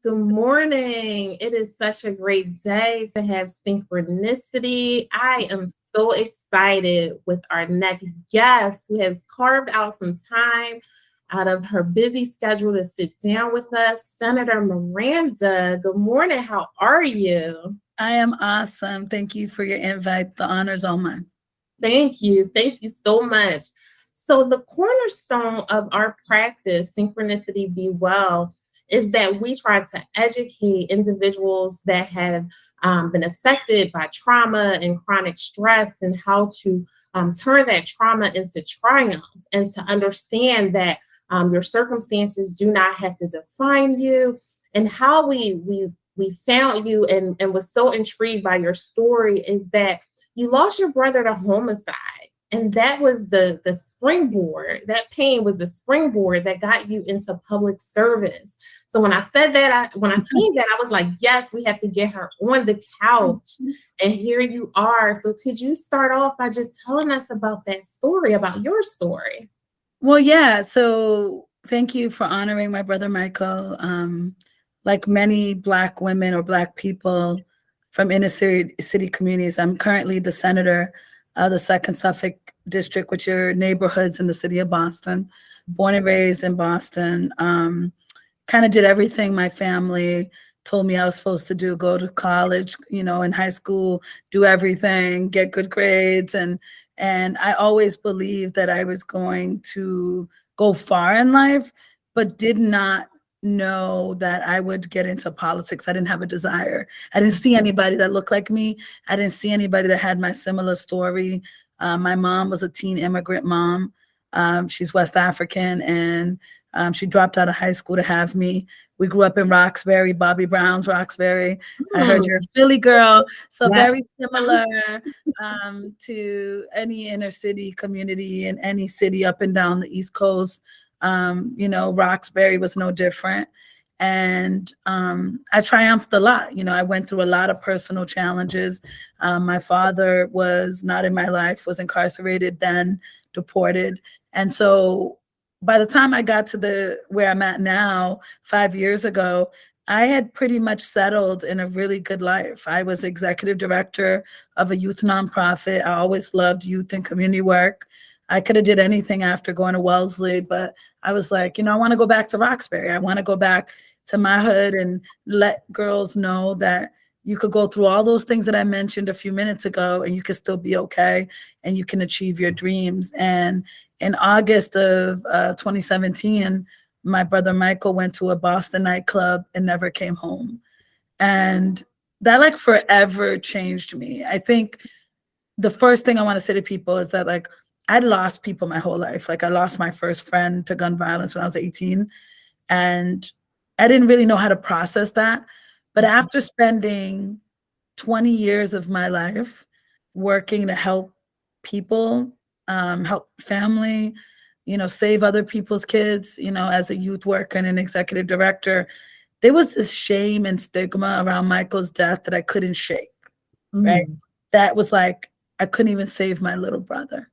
Good morning. It is such a great day to have synchronicity. I am so excited with our next guest who has carved out some time out of her busy schedule to sit down with us, Senator Miranda. Good morning. How are you? I am awesome. Thank you for your invite. The honor's all mine. Thank you. Thank you so much. So, the cornerstone of our practice, Synchronicity Be Well, is that we try to educate individuals that have been affected by trauma and chronic stress and how to turn that trauma into triumph and to understand that your circumstances do not have to define you and how we found you and was so intrigued by your story is that you lost your brother to homicide. And that was the springboard. That pain was the springboard that got you into public service. So when I said that, when I seen that, I was like, yes, we have to get her on the couch. And here you are. So could you start off by just telling us about that story, about your story? Well, yeah. So thank you for honoring my brother Michael. Like many Black women or Black people from inner city communities, I'm currently the senator of the Second Suffolk District, which are neighborhoods in the city of Boston. Born and raised in Boston. Kind of did everything my family told me I was supposed to do, go to college, in high school, do everything, get good grades. And I always believed that I was going to go far in life, but did not know that I would get into politics. I didn't have a desire. I didn't see anybody that looked like me. I didn't see anybody that had my similar story. My mom was a teen immigrant mom. She's West African, and she dropped out of high school to have me. We grew up in Roxbury, Bobby Brown's Roxbury. I heard you're a Philly girl, so Yeah. very similar to any inner city community in any city up and down the East Coast. Roxbury was no different. And I triumphed a lot. I went through a lot of personal challenges. My father was not in my life, was incarcerated, then deported. And so by the time I got to where I'm at now, 5 years ago, I had pretty much settled in a really good life. I was executive director of a youth nonprofit. I always loved youth and community work. I could have did anything after going to Wellesley, but I was like, I want to go back to Roxbury. I want to go back to my hood and let girls know that you could go through all those things that I mentioned a few minutes ago and you can still be okay and you can achieve your dreams. And in August of 2017, my brother Michael went to a Boston nightclub and never came home. And that like forever changed me. I think the first thing I want to say to people is that like, I'd lost people my whole life. Like I lost my first friend to gun violence when I was 18. And I didn't really know how to process that. But after spending 20 years of my life working to help people, help family, save other people's kids, as a youth worker and an executive director, there was this shame and stigma around Michael's death that I couldn't shake, right? That was like, I couldn't even save my little brother.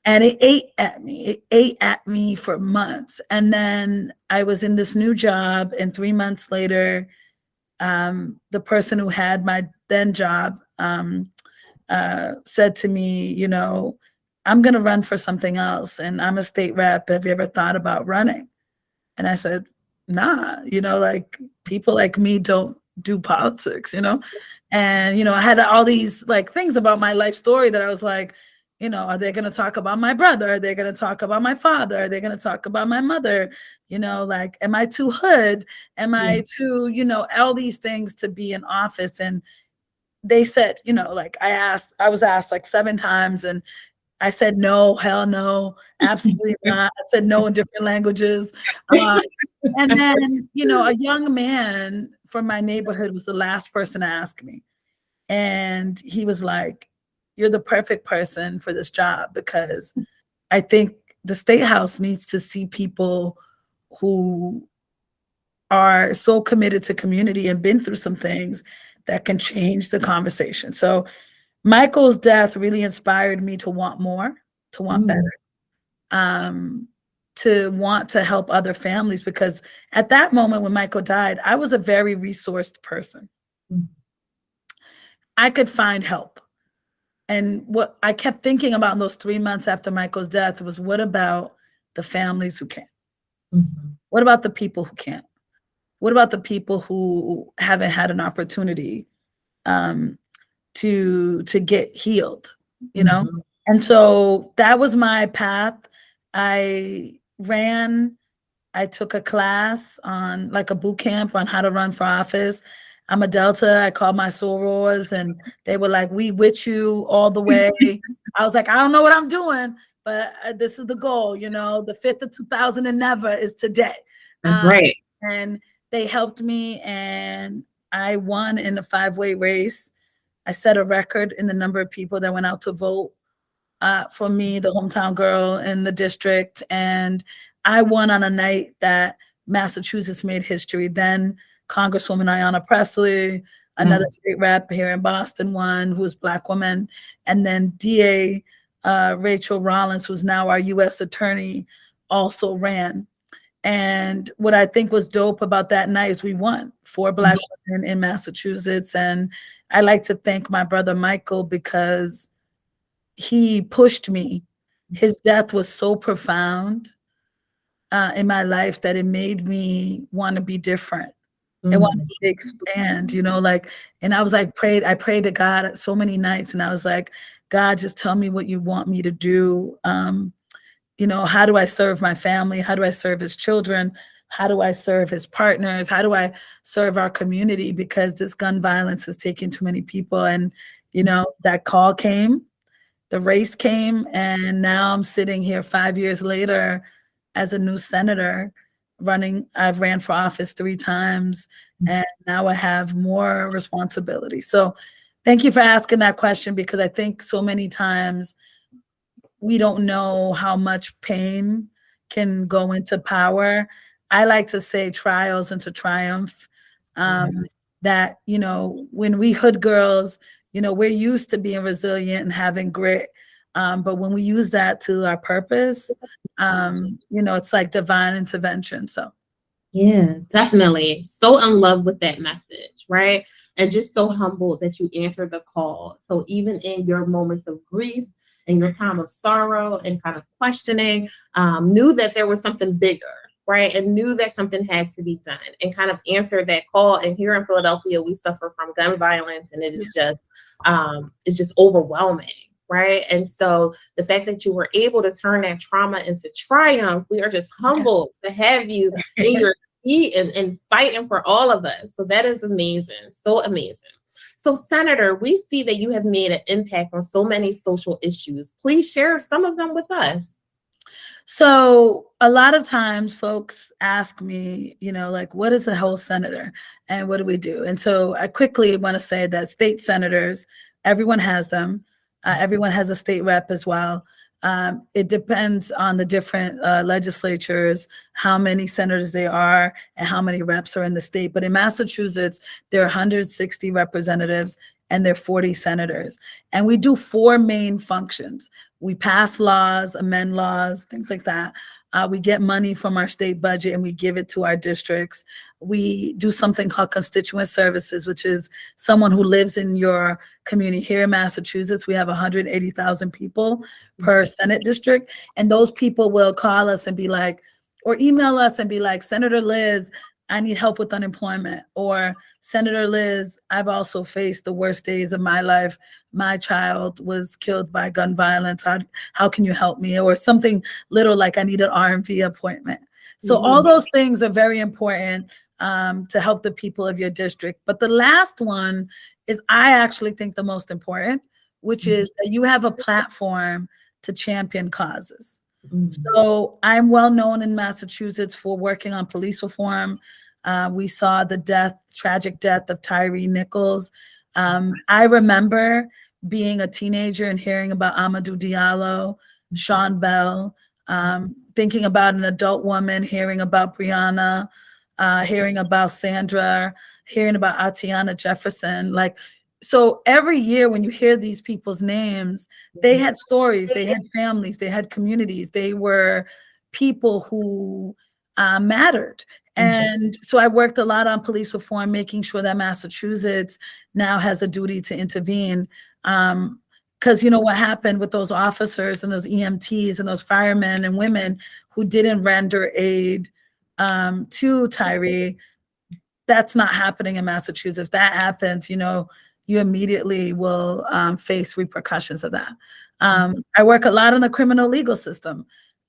And it ate at me. It ate at me for months. And then I was in this new job, and 3 months later, the person who had my then job said to me, I'm going to run for something else, and I'm a state rep. Have you ever thought about running? And I said, nah, like people like me don't do politics, And, I had all these like things about my life story that I was like, are they going to talk about my brother? Are they going to talk about my father? Are they going to talk about my mother? Like, am I too hood? Am I too, all these things to be in office? And they said, like I was asked like 7 times, and I said, no, hell no, absolutely not. I said no in different languages. And then, a young man from my neighborhood was the last person to ask me. And he was like, you're the perfect person for this job, because I think the State House needs to see people who are so committed to community and been through some things that can change the conversation. So Michael's death really inspired me to want more, to want better. to want to help other families, because at that moment when Michael died, I was a very resourced person. Mhm. I could find help. And what I kept thinking about in those 3 months after Michael's death was, what about the families who can't? Mhm. What about the people who can't? What about the people who haven't had an opportunity um, to get healed, you know? Mhm. And so that was my path. I ran, I took a class on, like, a boot camp on how to run for office. I'm a Delta. I called my sorors and they were like, "We with you all the way." I was like, "I don't know what I'm doing, but this is the goal, you know, the 5th of 2000 and never is today." That's Um, right. and they helped me, and I won in a 5-way race. I set a record in the number of people that went out to vote for me, the hometown girl in the district. And I won on a night that Massachusetts made history. Then Congresswoman Ayanna Pressley, another Yes. state rep here in Boston, won, who's Black woman. And then DA Rachel Rollins, who's now our US attorney, also ran. And what I think was dope about that night is we won 4 Black women in Massachusetts. And I like to thank my brother Michael, because he pushed me. His death was so profound in my life that it made me want to be different. It wanted Mhm. me to expand, you know, like, and I was like, I prayed to God so many nights, and I was like, "God, just tell me what you want me to do. You know, how do I serve my family? How do I serve his children? How do I serve his partners? How do I serve our community? Because this gun violence is taking too many people." And, you know, that call came, the race came, and now I'm sitting here 5 years later as a new senator running. I've ran for office 3 times, and now I have more responsibility. So thank you for asking that question, because I think so many times we don't know how much pain can go into power. I like to say trials into triumph. Um, Yes. that, you know, when we hood girls, you know, we're used to being resilient and having grit. But when we use that to our purpose, you know, it's like divine intervention. So Yeah, definitely. So in love with that message, right? And just so humbled that you answered the call. So even in your moments of grief and your time of sorrow and kind of questioning, knew that there was something bigger, right? And knew that something had to be done and kind of answered that call. And here in Philadelphia, we suffer from gun violence, and it's just overwhelming. Right. And so the fact that you were able to turn that trauma into triumph, we are just humbled to have you in your and fighting for all of us. So that is amazing. So amazing. So, Senator, we see that you have made an impact on so many social issues. Please share some of them with us. So a lot of times folks ask me, you know, like, what is a whole senator and what do we do? And so I quickly want to say that state senators, everyone has them. Everyone has a state rep as well. It depends on the different legislatures, how many senators they are and how many reps are in the state. But in Massachusetts, there are 160 representatives and there are 40 senators. And we do 4 main functions. We pass laws, amend laws, things like that. We get money from our state budget and we give it to our districts. We do something called constituent services, which is someone who lives in your community. Here in Massachusetts, we have 180,000 people per Senate district. And those people will call us and be like, or email us and be like, "Senator Liz, I need help with unemployment," or "Senator Liz, I've also faced the worst days of my life. My child was killed by gun violence. How can you help me?" Or something little like, "I need an RMV appointment." So all Mhm. those things are very important to help the people of your district. But the last one is, I actually think, the most important, which is that you have a platform to champion causes. Mhm. So I'm well known in Massachusetts for working on police reform. We saw the tragic death of Tyree Nichols. I remember being a teenager and hearing about Amadou Diallo, Sean Bell, thinking about an adult woman, hearing about Brianna, hearing about Sandra, hearing about Atiana Jefferson. Like, so every year when you hear these people's names, they had stories, they had families, they had communities, they were people who mattered. And so I worked a lot on police reform, making sure that Massachusetts now has a duty to intervene. Because you know what happened with those officers and those EMTs and those firemen and women who didn't render aid to Tyree. That's not happening in Massachusetts. If that happens, you know, you immediately will face repercussions of that. I work a lot on the criminal legal system.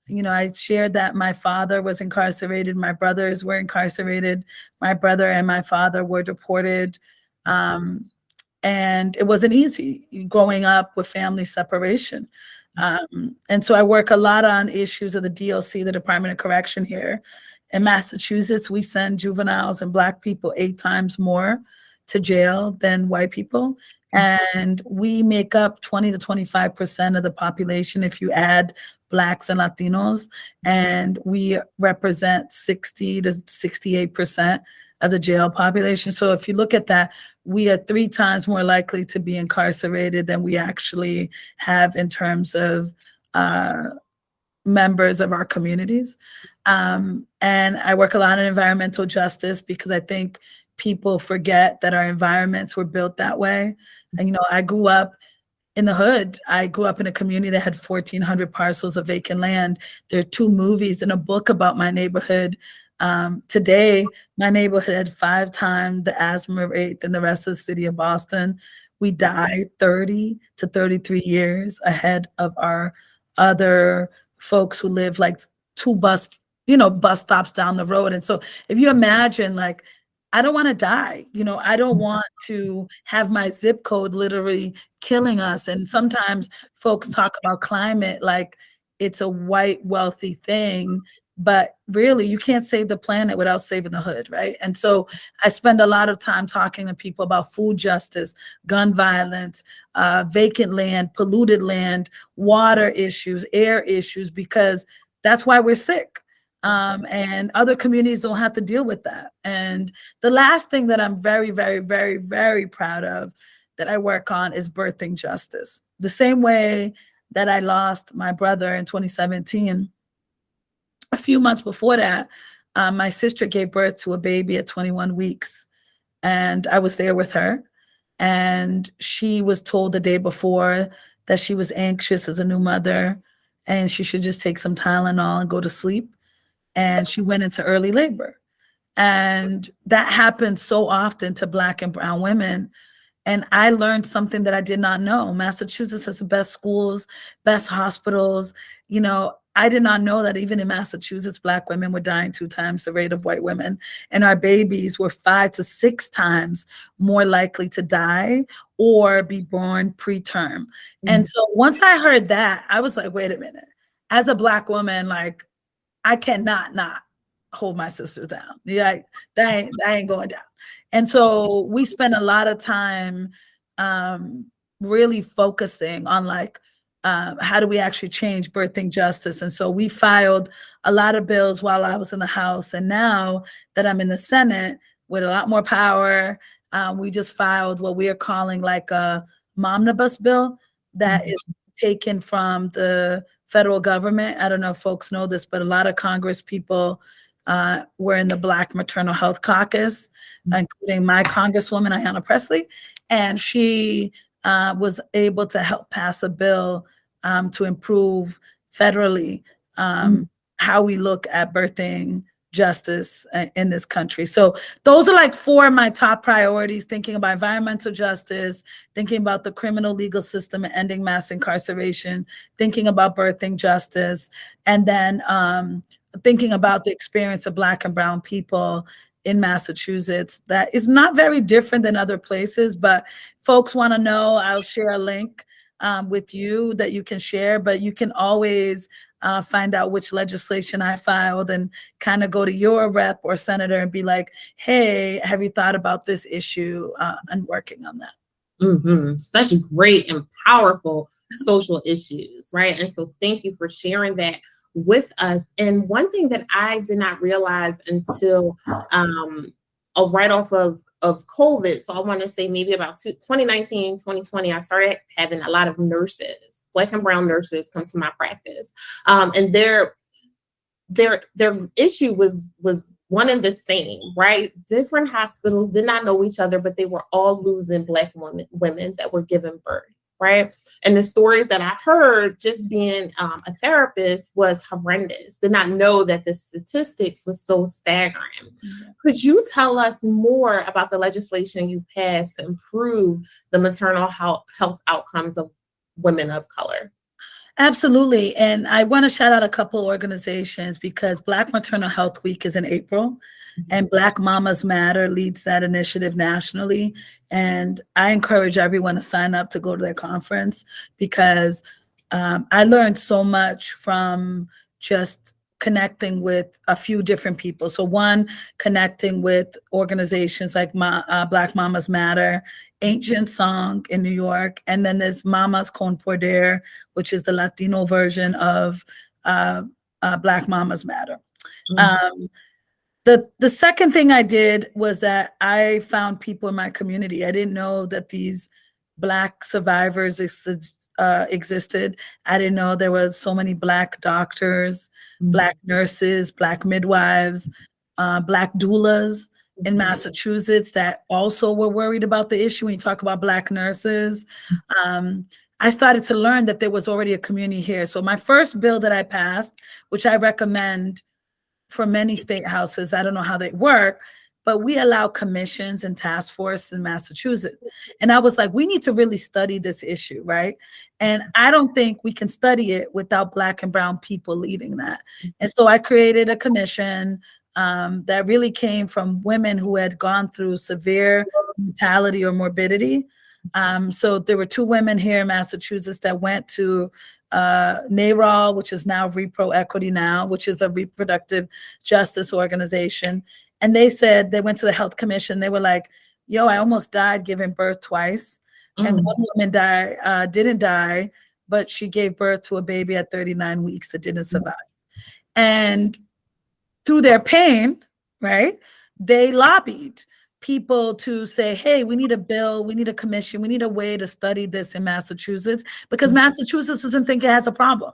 You know, I shared that my father was incarcerated. My brothers were incarcerated. My brother and my father were deported. And it wasn't easy growing up with family separation. And so I work a lot on issues of the DLC, the Department of Correction here. In Massachusetts, we send juveniles and Black people 8 times more to jail than white people. And we make up 20 to 25% of the population if you add Blacks and Latinos. And we represent 60 to 68% of the jail population. So if you look at that, we are 3 times more likely to be incarcerated than we actually have in terms of members of our communities. And I work a lot in environmental justice because I think people forget that our environments were built that way. And, you know, I grew up in the hood. I grew up in a community that had 1,400 parcels of vacant land. There are 2 movies and a book about my neighborhood. Today, my neighborhood had 5 times the asthma rate than the rest of the city of Boston. We die 30 to 33 years ahead of our other folks who live like 2 bus stops down the road. And so if you imagine, like, I don't want to die, you know, I don't want to have my zip code literally killing us. And sometimes folks talk about climate like it's a white wealthy thing, but really you can't save the planet without saving the hood, right? And so I spend a lot of time talking to people about food justice, gun violence, vacant land, polluted land, water issues, air issues, because that's why we're sick. And other communities don't have to deal with that. And the last thing that I'm very, very, very, very proud of that I work on is birthing justice. The same way that I lost my brother in 2017, a few months before that, my sister gave birth to a baby at 21 weeks. And I was there with her. And she was told the day before that she was anxious as a new mother and she should just take some Tylenol and go to sleep. And she went into early labor. And that happens so often to Black and brown women. And I learned something that I did not know. Massachusetts has the best schools, best hospitals. You know, I did not know that even in Massachusetts, Black women were dying 2 times the rate of white women. And our babies were 5 to 6 times more likely to die or be born preterm. And so once I heard that, I was like, wait a minute. As a Black woman, like, I cannot not hold my sisters down. Yeah, that ain't going down. And so we spend a lot of time really focusing on like, how do we actually change birthing justice? And so we filed a lot of bills while I was in the House. And now that I'm in the Senate with a lot more power, we just filed what we are calling like a momnibus bill that is taken from the federal government. I don't know if folks know this, but a lot of Congress people were in the Black Maternal Health Caucus, including my Congresswoman, Ayanna Pressley. And she was able to help pass a bill to improve federally how we look at birthing justice in this country. So those are like 4 of my top priorities: thinking about environmental justice, thinking about the criminal legal system and ending mass incarceration, thinking about birthing justice, and then thinking about the experience of Black and brown people in Massachusetts that is not very different than other places, but folks want to know, I'll share a link with you that you can share, but you can always find out which legislation I filed and kind of go to your rep or senator and be like, hey, have you thought about this issue and working on that? Such great and powerful social issues, right? And so thank you for sharing that with us. And one thing that I did not realize until right off of COVID, so I want to say maybe about 2019, 2020, I started having a lot of nurses, Black and brown nurses, come to my practice. And their issue was one and the same, right? Different hospitals did not know each other, but they were all losing Black women that were giving birth, right? And the stories that I heard, just being a therapist, was horrendous. Did not know that the statistics was so staggering. Could you tell us more about the legislation you passed to improve the maternal health outcomes of women of color? Absolutely. And I want to shout out a couple organizations because Black Maternal Health Week is in April and Black Mamas Matter leads that initiative nationally. And I encourage everyone to sign up to go to their conference because I learned so much from just connecting with a few different people. So one, connecting with organizations like Black Mamas Matter, Ancient Song in New York, and then there's Mamas Con Poder, which is the Latino version of Black Mamas Matter. Mm-hmm. The second thing I did was that I found people in my community. I didn't know that these Black survivors existed. I didn't know there was so many Black doctors, Black nurses, Black midwives, Black doulas in Massachusetts that also were worried about the issue. When you talk about Black nurses, I started to learn that there was already a community here. So my first bill that I passed, which I recommend for many state houses, I don't know how they work, but we allow commissions and task force in Massachusetts. And I was like, we need to really study this issue, right? And I don't think we can study it without Black and brown people leading that. And so I created a commission that really came from women who had gone through severe mortality or morbidity. So there were two women here in Massachusetts that went to NARAL, which is now Repro Equity Now, which is a reproductive justice organization. And they said they went to the health commission. They were like, yo, I almost died giving birth twice. And one woman didn't die, but she gave birth to a baby at 39 weeks that didn't survive. And through their pain, right, they lobbied people to say, hey, we need a bill, we need a commission, we need a way to study this in Massachusetts, because Massachusetts doesn't think it has a problem.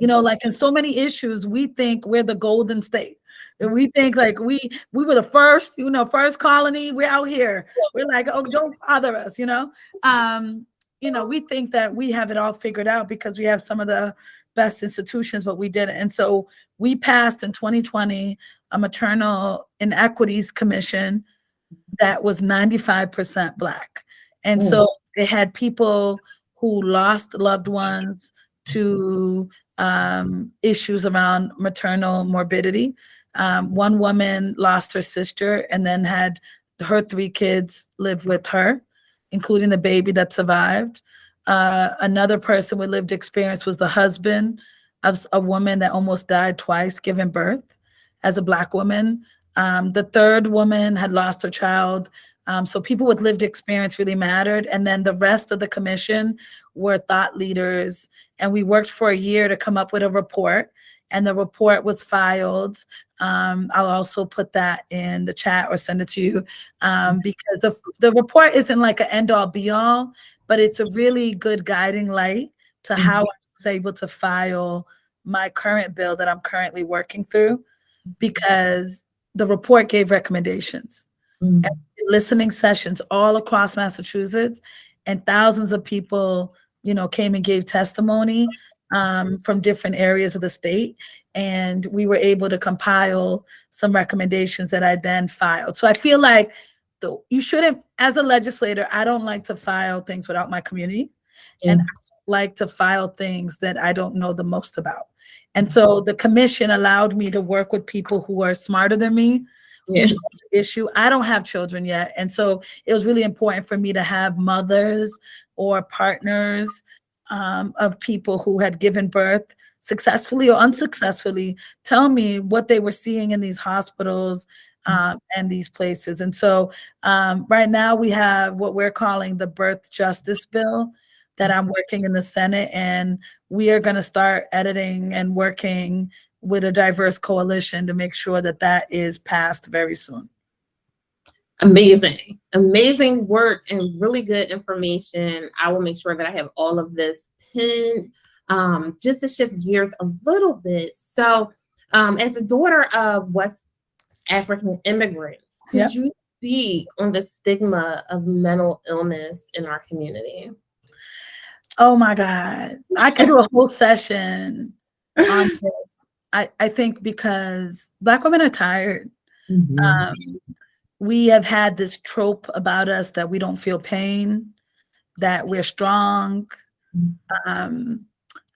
You know, like in so many issues, we think we're the golden state. And we think like we were the first, first colony. We're out here. We're like, oh, don't bother us, we think that we have it all figured out because we have some of the best institutions, but we didn't. And so we passed in 2020 a maternal inequities commission that was 95% Black. And so it had people who lost loved ones to issues around maternal morbidity. One woman lost her sister and then had her 3 kids live with her, including the baby that survived. Another person with lived experience was the husband of a woman that almost died twice giving birth as a Black woman. The third woman had lost her child. So people with lived experience really mattered. And then the rest of the commission were thought leaders. And we worked for a year to come up with a report. And the report was filed. I'll also put that in the chat or send it to you because the report isn't like an end all be all, but it's a really good guiding light to how I was able to file my current bill that I'm currently working through, because the report gave recommendations, listening sessions all across Massachusetts, and thousands of people, came and gave testimony from different areas of the state. And we were able to compile some recommendations that I then filed. So I feel like you shouldn't, as a legislator, I don't like to file things without my community. And I like to file things that I don't know the most about. And so the commission allowed me to work with people who are smarter than me, who know the issue. I don't have children yet. And so it was really important for me to have mothers or partners of people who had given birth successfully or unsuccessfully tell me what they were seeing in these hospitals and these places. And so right now we have what we're calling the birth justice bill that I'm working in the Senate, and we are going to start editing and working with a diverse coalition to make sure that that is passed very soon. Amazing work and really good information. I will make sure that I have all of this pinned. Just to shift gears a little bit. So As a daughter of West African immigrants, Yeah. could you speak on the stigma of mental illness in our community? Oh my God. I could do a whole session on this. I think because Black women are tired. Mhm. Um, we have had this trope about us that we don't feel pain, that we're strong, um,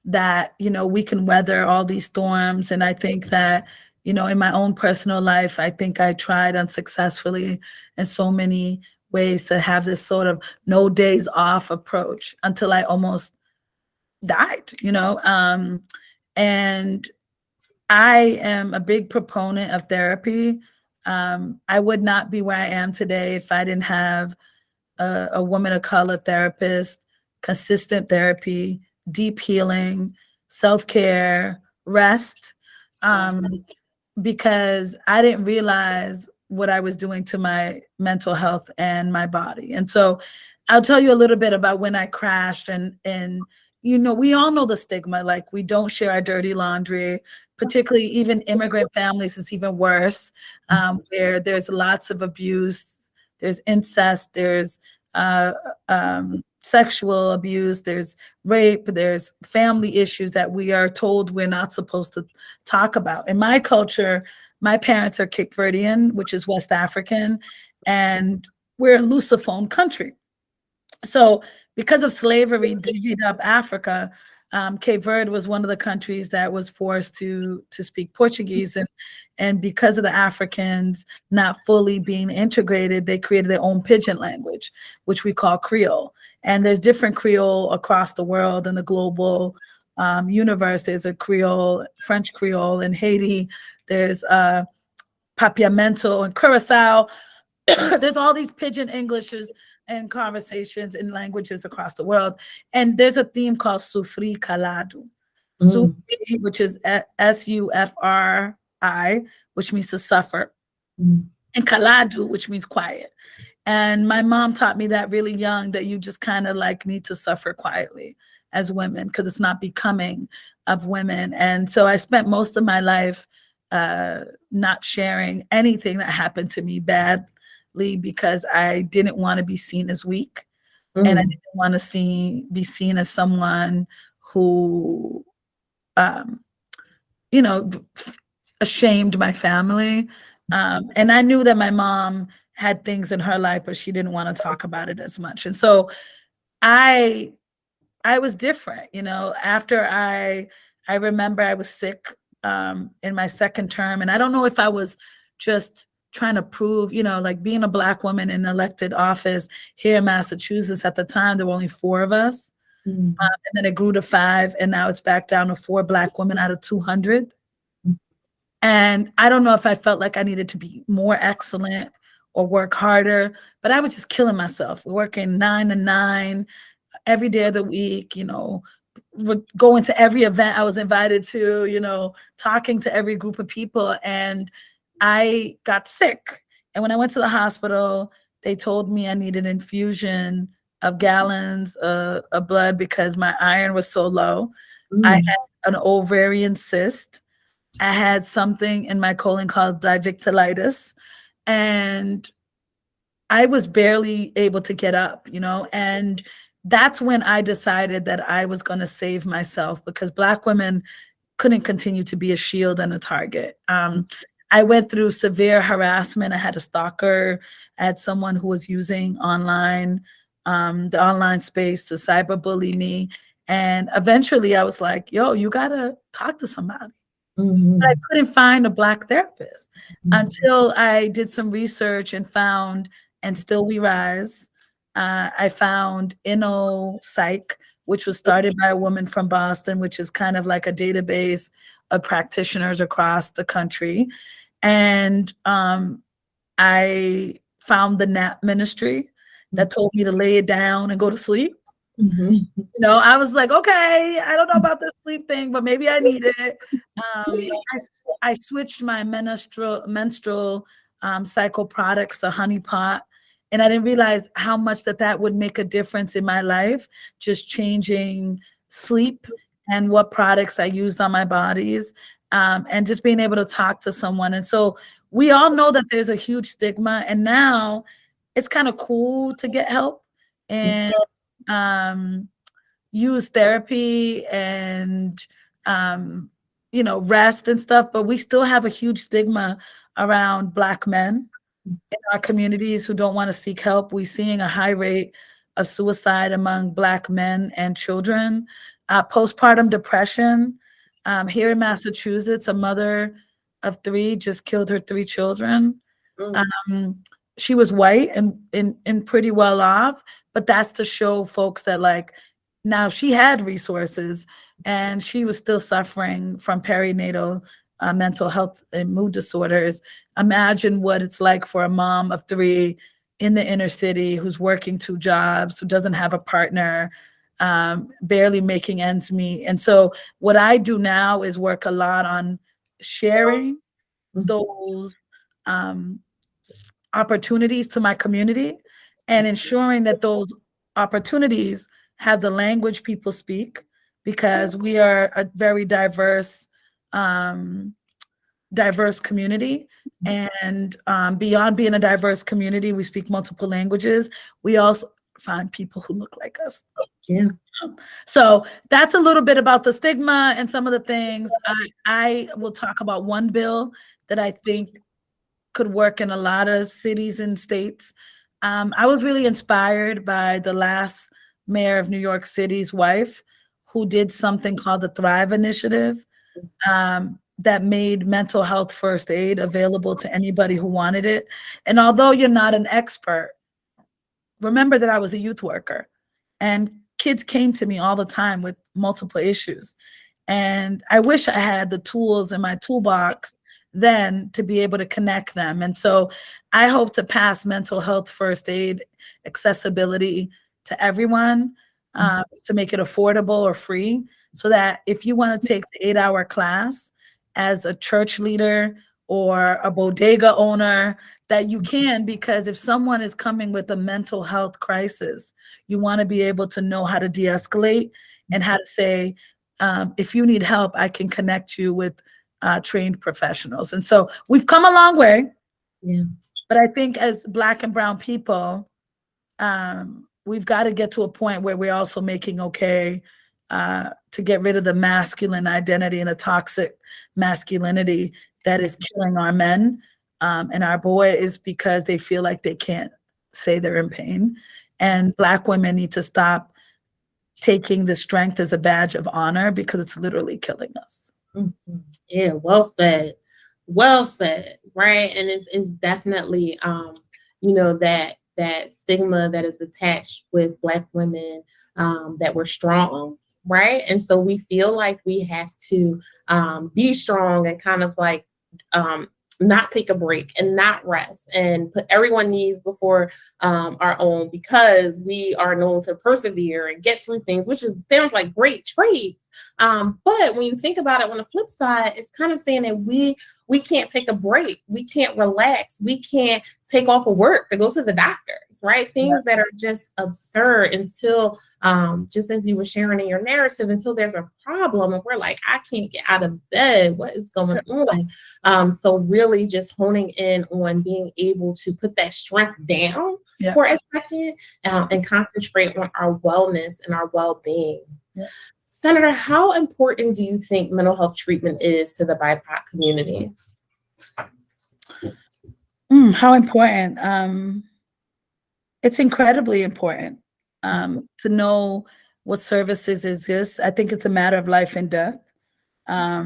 that, we can weather all these storms. And I think that, in my own personal life, I think I tried unsuccessfully in so many ways to have this sort of no days off approach until I almost died. And I am a big proponent of therapy. I would not be where I am today if I didn't have a woman of color therapist, consistent therapy, deep healing, self care, rest. Um, because I didn't realize what I was doing to my mental health and my body. And so I'll tell you a little bit about when I crashed and we all know the stigma, like we don't share our dirty laundry, particularly even immigrant families is even worse, where there's lots of abuse, there's incest, there's uh, sexual abuse, there's rape, there's family issues that we are told we're not supposed to talk about. In my culture, my parents are Cape Verdean, which is West African, and we're a Lusophone country. So because of slavery digging up Africa, Cape Verde was one of the countries that was forced to speak Portuguese, and because of the Africans not fully being integrated, they created their own pidgin language, which we call Creole. And there's different Creole across the world in the global universe. There's a Creole, French Creole in Haiti. There's Papiamento and Curacao. There's all these pidgin Englishes and conversations in languages across the world. And there's a theme called Sufri Calado. Mm. Sufri, which is Sufri, which means to suffer, Mm. and Calado, which means quiet. And my mom taught me that really young, that you just kind of like need to suffer quietly as women because it's not becoming of women. And so I spent most of my life not sharing anything that happened to me badly because I didn't want to be seen as weak. And I Mm. didn't want to be seen as someone who, um, you know, ashamed my family. And I knew that my mom had things in her life, but she didn't want to talk about it as much. And so I I was different, after I remember I was sick in my second term. And I don't know if I was just trying to prove, like being a Black woman in elected office here in Massachusetts at the time, there were only 4 of us. Mm. And then it grew to 5, and now it's back down to 4 Black women out of 200. And I don't know if I felt like I needed to be more excellent or work harder, but I was just killing myself, working 9 to 9 every day of the week, going to every event I was invited to, talking to every group of people. And I got sick. And when I went to the hospital, they told me I needed an infusion of gallons of blood because my iron was so low. I Mm. had an ovarian cyst. I had something in my colon called diverticulitis, and I was barely able to get up, and that's when I decided that I was going to save myself because Black women couldn't continue to be a shield and a target. I went through severe harassment. I had a stalker. I had someone who was using the online space to cyberbully me. And eventually I was like, yo, you got to talk to somebody. But I Mhm. couldn't find a Black therapist Mhm. until I did some research and found And Still We Rise. I found Psych, which was started by a woman from Boston, which is kind of like a database of practitioners across the country. And I found the Nap Ministry that told me to lay it down and go to sleep. Mhm. I was like, okay, I don't know about this sleep thing, but maybe I need it. I switched my menstrual cycle products to Honey Pot, and I didn't realize how much that would make a difference in my life, just changing sleep and what products I used on my bodies. and just being able to talk to someone. And so we all know that there's a huge stigma, and now it's kind of cool to get help and um, use therapy and rest and stuff. But we still have a huge stigma around Black men in our communities who don't want to seek help. We're seeing a high rate of suicide among Black men and children. Postpartum depression. Here in Massachusetts, a mother of 3 just killed her 3 children. She was white and pretty well off, but that's to show folks that, like, now she had resources and she was still suffering from perinatal mental health and mood disorders. Imagine what it's like for a mom of 3 in the inner city who's working 2 jobs, who doesn't have a partner, barely making ends meet. And so what I do now is work a lot on sharing those opportunities to my community and ensuring that those opportunities have the language people speak, because we are a very diverse community. And beyond being a diverse community, we speak multiple languages. We also find people who look like us. Yeah. So that's a little bit about the stigma and some of the things. I will talk about one bill that I think could work in a lot of cities and states. I was really inspired by the last mayor of New York City's wife, who did something called the Thrive Initiative, that made mental health first aid available to anybody who wanted it. And although you're not an expert, remember that I was a youth worker, and kids came to me all the time with multiple issues. And I wish I had the tools in my toolbox then to be able to connect them. And so I hope to pass mental health first aid accessibility to everyone, to make it affordable or free, so that if you want to take the 8-hour class as a church leader or a bodega owner, that you can, because if someone is coming with a mental health crisis, you want to be able to know how to de-escalate and how to say, if you need help, I can connect you with trained professionals. And so we've come a long way. Yeah. But I think as Black and brown people, we've got to get to a point where we're also making okay to get rid of the masculine identity and the toxic masculinity that is killing our men and our boys, because they feel like they can't say they're in pain. And Black women need to stop taking the strength as a badge of honor, because it's literally killing us. Mm-hmm. Yeah, well said. Well said, right? And it's definitely that stigma that is attached with Black women, that we're strong, right? And so we feel like we have to be strong and kind of like not take a break and not rest and put everyone's needs before our own, because we are known to persevere and get through things, which sounds like great traits. But when you think about it on the flip side, it's kind of saying that we can't take a break. We can't relax. We can't take off of work to go to the doctors, right? Things that are just absurd until, just as you were sharing in your narrative, until there's a problem and we're like, I can't get out of bed. What is going on? So really just honing in on being able to put that strength down for a second, and concentrate on our wellness and our well-being. Yeah. Senator, how important do you think mental health treatment is to the BIPOC community? How important? It's incredibly important to know what services exist. I think it's a matter of life and death. A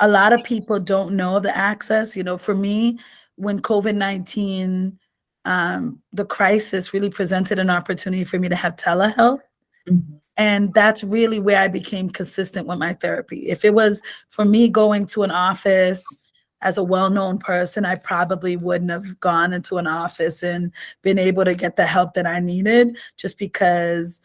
lot of people don't know the access. For me, when COVID-19, the crisis really presented an opportunity for me to have telehealth. Mm-hmm. And that's really where I became consistent with my therapy. If it was for me going to an office as a well-known person, I probably wouldn't have gone into an office and been able to get the help that I needed, just because,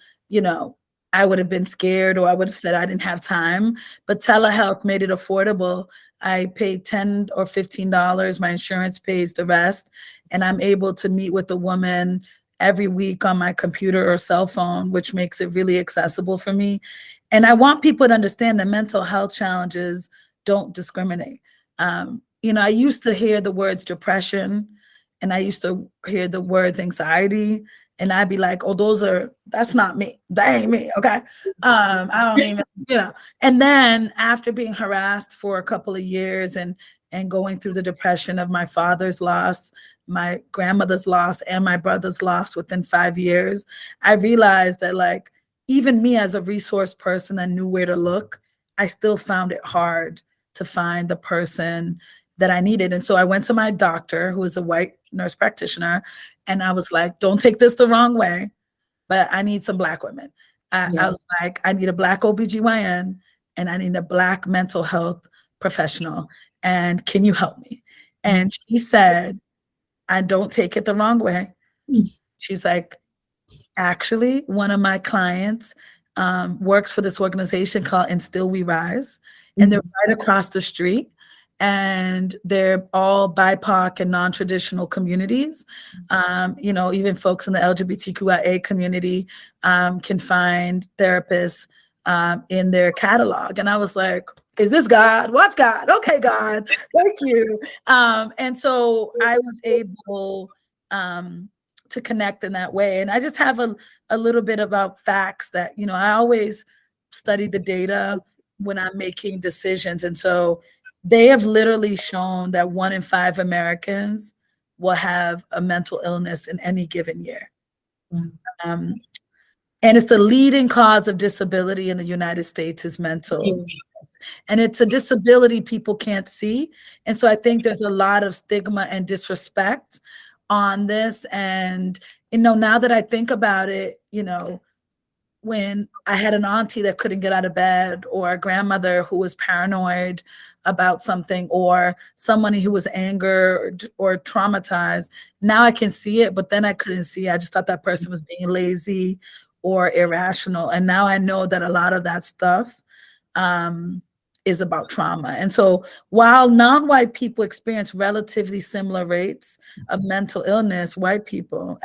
I would have been scared, or I would have said I didn't have time. But telehealth made it affordable. I paid $10 or $15. My insurance pays the rest. And I'm able to meet with a woman every week on my computer or cell phone, which makes it really accessible for me. And I want people to understand that mental health challenges don't discriminate. I used to hear the words depression, and I used to hear the words anxiety, and I'd be like, oh, that's not me. That ain't me. Okay. I don't even. And then after being harassed for a couple of years and going through the depression of my father's loss, my grandmother's loss, and my brother's loss within 5 years, I realized that, like, even me as a resource person that knew where to look, I still found it hard to find the person that I needed. And so I went to my doctor, who is a white nurse practitioner, and I was like, don't take this the wrong way, but I need some Black women. I was like, I need a Black OBGYN, and I need a Black mental health professional. And can you help me? And she said, I don't take it the wrong way. She's like, actually, one of my clients works for this organization called And Still We Rise, and they're right across the street, and they're all BIPOC and non-traditional communities. Even folks in the LGBTQIA community can find therapists in their catalog. And I was like, is this God? Watch God. Okay, God, thank you. And so I was able to connect in that way. And I just have a little bit about facts that, I always study the data when I'm making decisions. And so they have literally shown that 1 in 5 Americans will have a mental illness in any given year. And it's the leading cause of disability in the United States is mental illness. And it's a disability people can't see. And so I think there's a lot of stigma and disrespect on this. And, now that I think about it, when I had an auntie that couldn't get out of bed, or a grandmother who was paranoid about something, or somebody who was angered or traumatized, now I can see it, but then I couldn't see it. I just thought that person was being lazy or irrational. And now I know that a lot of that stuff is about trauma. And so while non-white people experience relatively similar rates of mental illness, white people,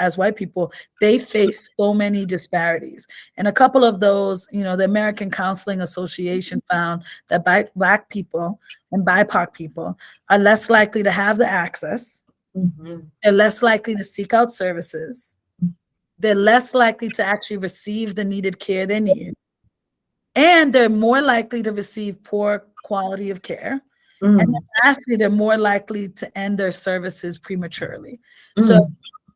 they face so many disparities. And a couple of those, the American Counseling Association found that Black people and BIPOC people are less likely to have the access. They're less likely to seek out services. They're less likely to actually receive the needed care they need. And they're more likely to receive poor quality of care. And then lastly, they're more likely to end their services prematurely. So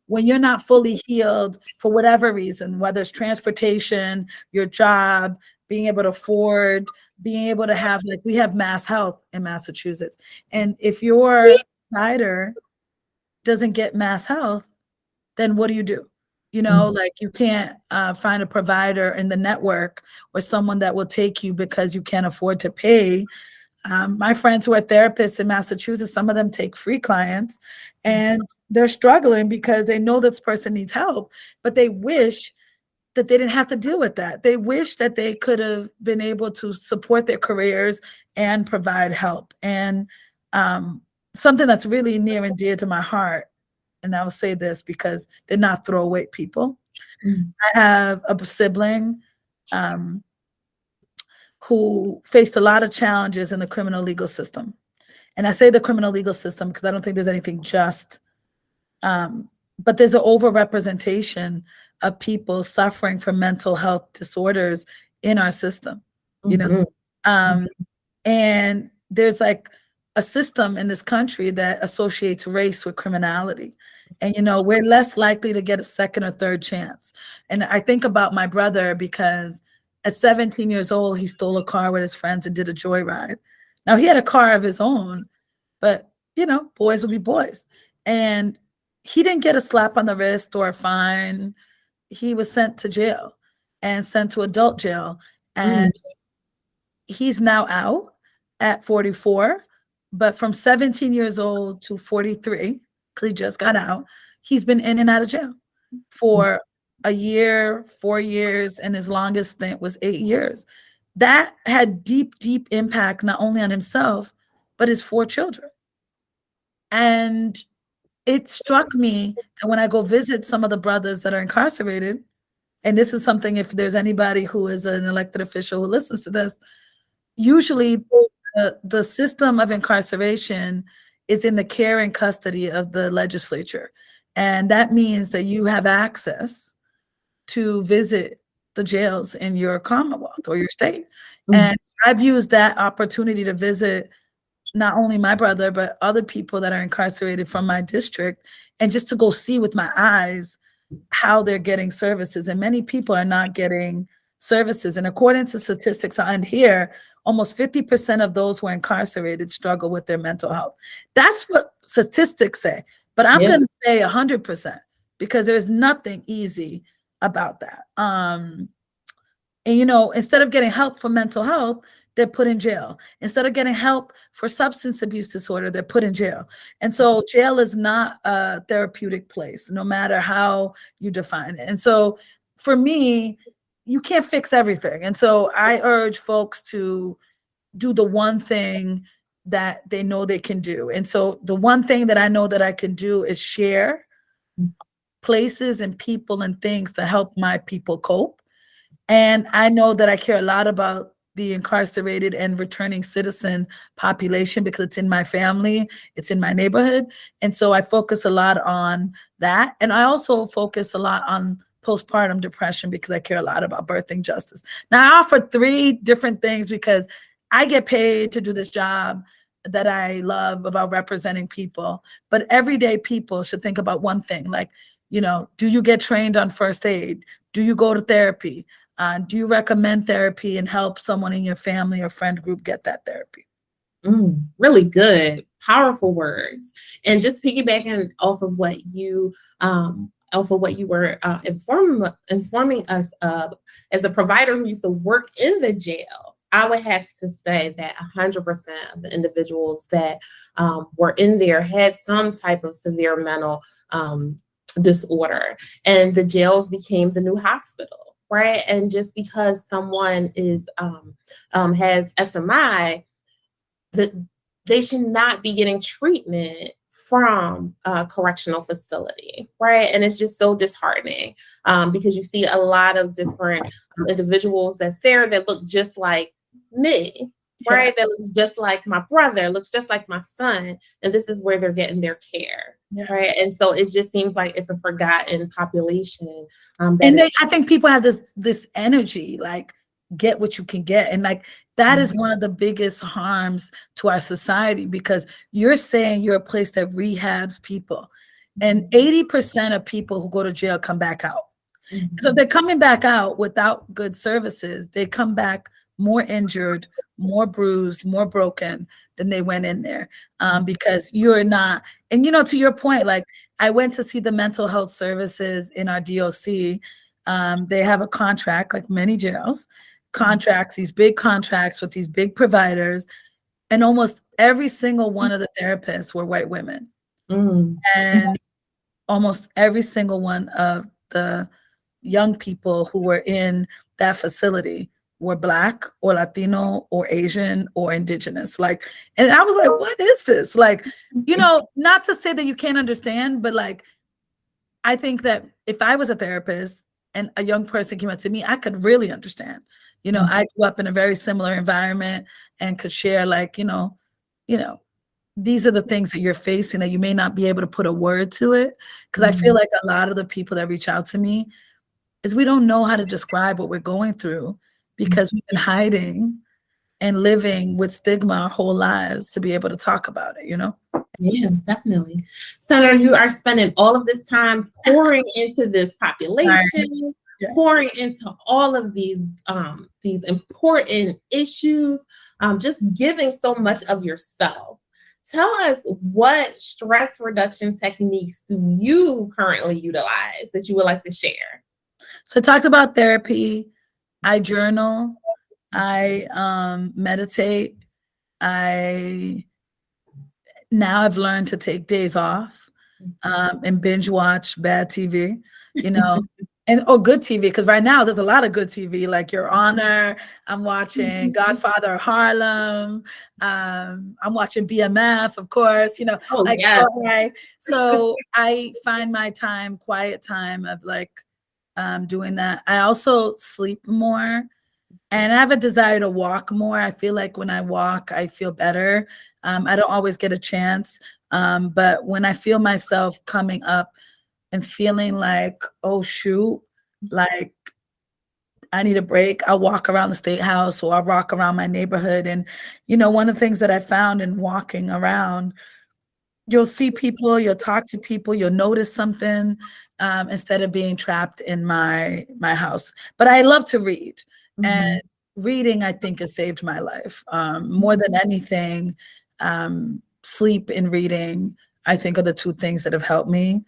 when you're not fully healed for whatever reason, whether it's transportation, your job, being able to afford, being able to have, like, we have Mass Health in Massachusetts. And if your provider doesn't get Mass Health, then what do you do? Like, you can't find a provider in the network or someone that will take you because you can't afford to pay. My friends who are therapists in Massachusetts, some of them take free clients, and they're struggling because they know this person needs help, but they wish that they didn't have to deal with that. They wish that they could have been able to support their careers and provide help. And something that's really near and dear to my heart, and I'll say this because they're not throwaway people. I have a sibling who faced a lot of challenges in the criminal legal system. And I say the criminal legal system because I don't think there's anything just, but there's an overrepresentation of people suffering from mental health disorders in our system, and there's like a system in this country that associates race with criminality. And, we're less likely to get a second or third chance. And I think about my brother because at 17 years old, he stole a car with his friends and did a joyride. Now, he had a car of his own, but, boys will be boys. And he didn't get a slap on the wrist or a fine. He was sent to jail and sent to adult jail. And he's now out at 44. But from 17 years old to 43, because he just got out, he's been in and out of jail for a year, 4 years, and his longest stint was 8 years. That had deep, deep impact not only on himself, but his 4 children. And it struck me that when I go visit some of the brothers that are incarcerated, and this is something, if there's anybody who is an elected official who listens to this, usually the system of incarceration is in the care and custody of the legislature. And that means that you have access to visit the jails in your commonwealth or your state. And I've used that opportunity to visit not only my brother, but other people that are incarcerated from my district, and just to go see with my eyes how they're getting services. And many people are not getting services. And according to statistics on here, almost 50% of those who are incarcerated struggle with their mental health. That's what statistics say. But I'm going to say 100%, because there's nothing easy about that. And, you know, instead of getting help for mental health, they're put in jail. Instead of getting help for substance abuse disorder, they're put in jail. And so jail is not a therapeutic place, no matter how you define it. And so for me, you can't fix everything. And so I urge folks to do the one thing that they know they can do. And so the one thing that I know that I can do is share places and people and things to help my people cope. And I know that I care a lot about the incarcerated and returning citizen population, because it's in my family, it's in my neighborhood. And so I focus a lot on that. And I also focus a lot on postpartum depression, because I care a lot about birthing justice. Now, I offer 3 different things because I get paid to do this job that I love about representing people. But everyday people should think about one thing, like, you know, do you get trained on first aid? Do you go to therapy? Do you recommend therapy and help someone in your family or friend group get that therapy? Really good, powerful words. And just piggybacking off of what you were informing us of, as a provider who used to work in the jail, I would have to say that 100% of the individuals that were in there had some type of severe mental disorder, and the jails became the new hospital. Right. And just because someone has SMI, they should not be getting treatment from a correctional facility. Right. And it's just so disheartening because you see a lot of different individuals that's there that look just like me. Right. That looks just like my brother, looks just like my son. And this is where they're getting their care. Right. And so it just seems like it's a forgotten population. I think people have this energy, like, get what you can get. And like, that is one of the biggest harms to our society, because you're saying you're a place that rehabs people. And 80% of people who go to jail come back out. So if they're coming back out without good services, they come back more injured, more bruised, more broken than they went in there, because you're not. And, you know, to your point, like, I went to see the mental health services in our DOC. They have a contract, like many jails, these big contracts with these big providers. And almost every single one of the therapists were white women. And almost every single one of the young people who were in that facility were Black or Latino or Asian or Indigenous. Like, and I was like, what is this? Like, you know, not to say that you can't understand, but like, I think that if I was a therapist and a young person came up to me, I could really understand. You know, I grew up in a very similar environment and could share, like, you know, these are the things that you're facing that you may not be able to put a word to it. Because I feel like a lot of the people that reach out to me is we don't know how to describe what we're going through, because we've been hiding and living with stigma our whole lives to be able to talk about it, you know? Yeah, definitely. Senator, you are spending all of this time pouring into this population, pouring into all of these important issues, just giving so much of yourself. Tell us, what stress reduction techniques do you currently utilize that you would like to share? So I talked about therapy. I journal. I meditate. Now I've learned to take days off and binge watch bad TV, you know, or good TV, because right now there's a lot of good TV, like Your Honor. I'm watching Godfather of Harlem. I'm watching BMF, of course, you know. So I find my quiet time of like doing that. I also sleep more. And I have a desire to walk more. I feel like when I walk, I feel better. I don't always get a chance, but when I feel myself coming up and feeling like, oh shoot, like I need a break, I'll walk around the state house or I'll walk around my neighborhood. And, one of the things that I found in walking around, you'll see people, you'll talk to people, you'll notice something, instead of being trapped in my house. But I love to read, and Mhm. reading, I think, has saved my life, more than anything. Sleep and reading, I think, are the two things that have helped me.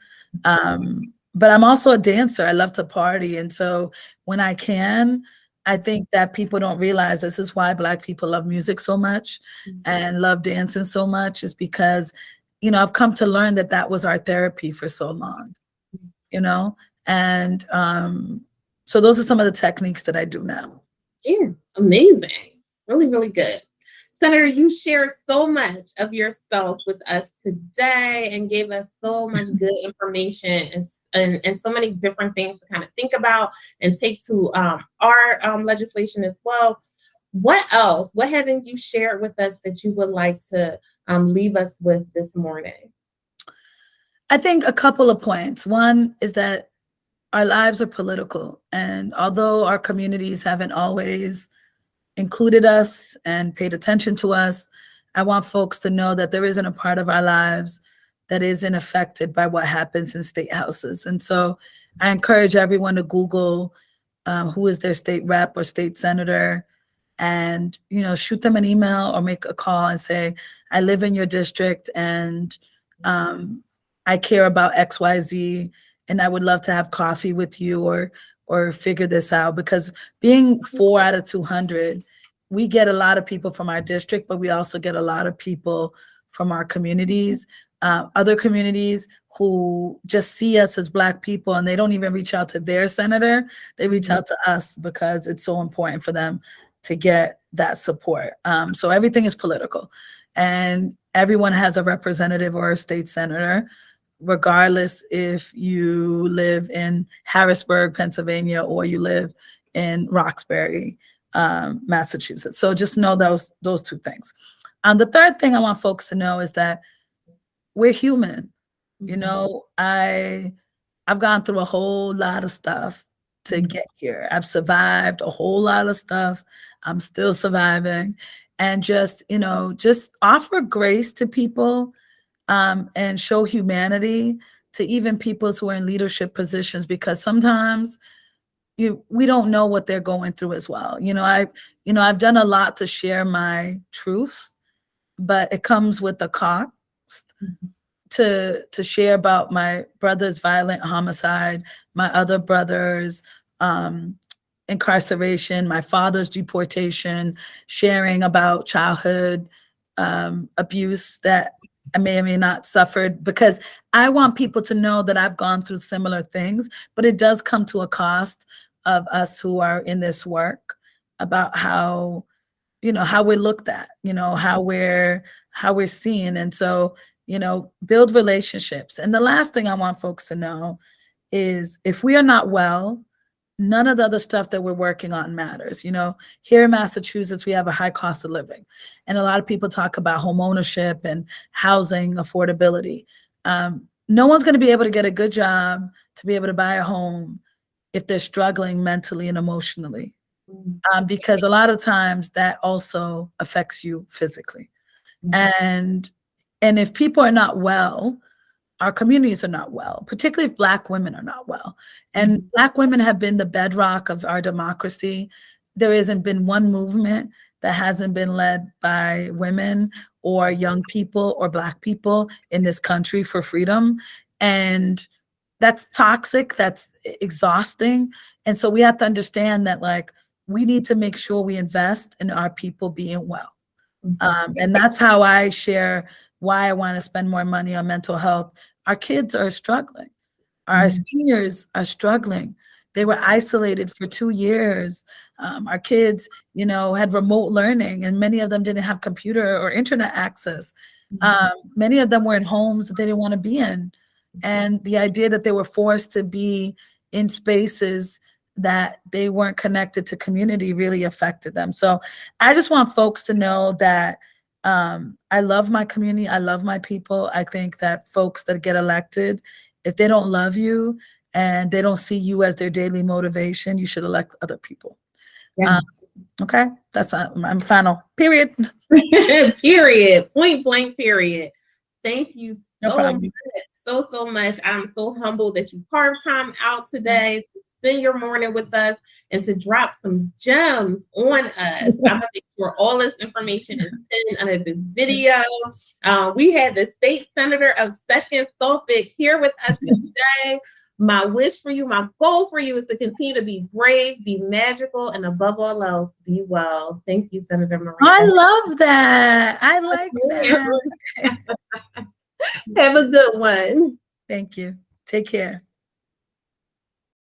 But I'm also a dancer. I love to party, and so when I can, I think that people don't realize this is why Black people love music so much and love dancing so much, is because I've come to learn that that was our therapy for so long, you know? And so those are some of the techniques that I do now. Yeah, amazing. Really, really good. Senator, you shared so much of yourself with us today and gave us so much good information and so many different things to kind of think about and take to our legislation as well. What else? What haven't you shared with us that you would like to leave us with this morning? I think a couple of points. One is that our lives are political, and although our communities haven't always included us and paid attention to us, I want folks to know that there isn't a part of our lives that isn't affected by what happens in state houses. And so I encourage everyone to Google who is their state rep or state senator, and shoot them an email or make a call and say, I live in your district, and I care about XYZ, and I would love to have coffee with you or figure this out. Because being 4 out of 200, we get a lot of people from our district, but we also get a lot of people from our communities, other communities who just see us as Black people, and they don't even reach out to their senator. They reach out to us because it's so important for them to get that support. So everything is political, and everyone has a representative or a state senator, regardless if you live in Harrisburg, Pennsylvania, or you live in Roxbury, Massachusetts. So just know those two things. The third thing I want folks to know is that we're human. I've gone through a whole lot of stuff to get here. I've survived a whole lot of stuff. I'm still surviving. And just offer grace to people, and show humanity to even people who are in leadership positions, because sometimes we don't know what they're going through as well. I've done a lot to share my truths, but it comes with the cost to share about my brother's violent homicide, my other brother's incarceration, my father's deportation, sharing about childhood abuse that I may or may not suffered, because I want people to know that I've gone through similar things, but it does come to a cost of us who are in this work, about how we're looked at, how we're seen. And so, build relationships. And the last thing I want folks to know is, if we are not well, none of the other stuff that we're working on matters. Here in Massachusetts, we have a high cost of living. And a lot of people talk about home ownership and housing affordability. No one's going to be able to get a good job to be able to buy a home if they're struggling mentally and emotionally, because a lot of times that also affects you physically. And if people are not well, our communities are not well, particularly if Black women are not well. And Black women have been the bedrock of our democracy. There hasn't been one movement that hasn't been led by women or young people or Black people in this country for freedom. And that's toxic, that's exhausting. And so we have to understand that, we need to make sure we invest in our people being well. And that's how I share why I want to spend more money on mental health. Our kids are struggling. Our seniors are struggling. They were isolated for 2 years. Our kids, had remote learning, and many of them didn't have computer or internet access. Many of them were in homes that they didn't want to be in. And the idea that they were forced to be in spaces that they weren't connected to community really affected them. So I just want folks to know that I love my community. I love my people. I think that folks that get elected, if they don't love you and they don't see you as their daily motivation, you should elect other people. Yes. Okay, that's I'm final. Period. Period. Point blank. Period. Thank you No so problem. much. So much. I'm so humbled that you carved time out today to spend your morning with us and to drop some gems on us. I'm gonna make sure all this information is pinned under this video. We had the state senator of 2nd Suffolk here with us today. My wish for you, my goal for you is to continue to be brave, be magical, and above all else, be well. Thank you, Senator Miranda. I love that. I like that. Have a good one. Thank you. Take care.